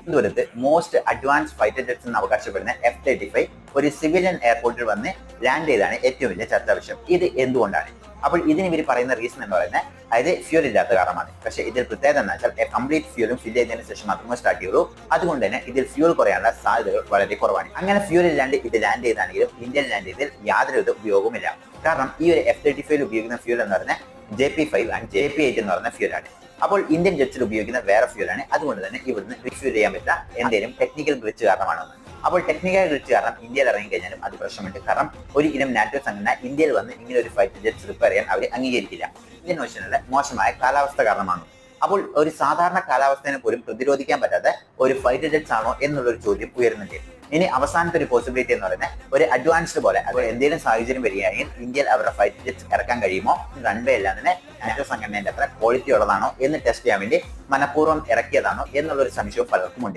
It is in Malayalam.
തിരുവനന്തപുരത്ത് മോസ്റ്റ് അഡ്വാൻസ് ഫൈറ്റർ ജെറ്റ്സ് എന്ന് അവകാശപ്പെടുന്ന F-35 ഒരു സിവിലിയൻ എയർപോർട്ടിൽ വന്ന് ലാൻഡ് ചെയ്താണ് ഏറ്റവും വലിയ ചർച്ചാ വിഷയം. ഇത് എന്തുകൊണ്ടാണ്? അപ്പോൾ ഇതിന് ഇവർ പറയുന്ന റീസൺ എന്ന് പറയുന്നത് അതായത് ഫ്യൂൽ ഇല്ലാത്ത കാരണമാണ്. പക്ഷേ ഇതിൽ പ്രത്യേകത എന്ന് വെച്ചാൽ കംപ്ലീറ്റ് ഫ്യൂലും ഫില്ല് ചെയ്തതിനു ശേഷം മാത്രമേ സ്റ്റാർട്ട് ചെയ്യുള്ളൂ. അതുകൊണ്ട് തന്നെ ഇതിൽ ഫ്യൂൽ കുറയാനുള്ള സാധ്യതകൾ വളരെ കുറവാണ്. അങ്ങനെ ഫ്യൂൽ ഇല്ലാണ്ട് ഇത് ലാൻഡ് ചെയ്താണെങ്കിലും ഇന്ത്യൻ ലാൻഡ് ചെയ്തതിൽ യാതൊരു ഉപയോഗവുമില്ല. കാരണം ഈ ഒരു F-35 ഉപയോഗിക്കുന്ന ഫ്യൂൽ എന്ന് പറഞ്ഞാൽ JP5 ആൻഡ് JP8 എന്ന് പറയുന്ന ഫ്യൂലാണ്. അപ്പോൾ ഇന്ത്യൻ ജെറ്റ്സിൽ ഉപയോഗിക്കുന്ന വേറെ ഫ്യൂലാണ്. അതുകൊണ്ട് തന്നെ ഇവിടുന്ന് റീഫ്യൂൽ ചെയ്യാൻ പറ്റില്ല. എന്തെങ്കിലും ടെക്നിക്കൽ ഗ്ലിച്ച് കാരണമാണെന്ന്. അപ്പോൾ ടെക്നിക്കൽ ഗ്ലിച്ച് കാരണം ഇന്ത്യയിൽ ഇറങ്ങി കഴിഞ്ഞാലും അത് പ്രശ്നമുണ്ട്. കാരണം ഒരു ഇനം നാറ്റോ സംഘടന ഇന്ത്യയിൽ വന്ന് ഇങ്ങനെ ഒരു ഫൈറ്റർ ജെറ്റ്സ് റിപ്പയർ ചെയ്യാൻ അവർ അംഗീകരിക്കില്ല. ഇന്ത്യൻ ഓഷ്യനിലെ മോശമായ കാലാവസ്ഥ കാരണമാണ്. അപ്പോൾ ഒരു സാധാരണ കാലാവസ്ഥയെ പോലും പ്രതിരോധിക്കാൻ പറ്റാത്ത ഒരു ഫൈറ്റർ ജെറ്റ്സ് ആണോ എന്നുള്ളൊരു ചോദ്യം ഉയരുന്നുണ്ട്. ഇനി അവസാനത്തെ ഒരു പോസിബിലിറ്റി എന്ന് പറയുന്നത് ഒരു അഡ്വാൻസ്ഡ് പോലെ അപ്പോൾ എന്തെങ്കിലും സാഹചര്യം വരികയാണെങ്കിൽ ഇന്ത്യയിൽ അവരുടെ ഫൈറ്റർ ജെറ്റ്സ് ഇറക്കാൻ കഴിയുമോ, റൺവേ എല്ലാം തന്നെ നാറ്റോ സംഘടനയുടെ അത്ര ക്വാളിറ്റി ഉള്ളതാണോ എന്ന് ടെസ്റ്റ് ചെയ്യാൻ വേണ്ടി മനഃപൂർവ്വം ഇറക്കിയതാണോ എന്നുള്ളൊരു സംശയവും പലർക്കും ഉണ്ട്.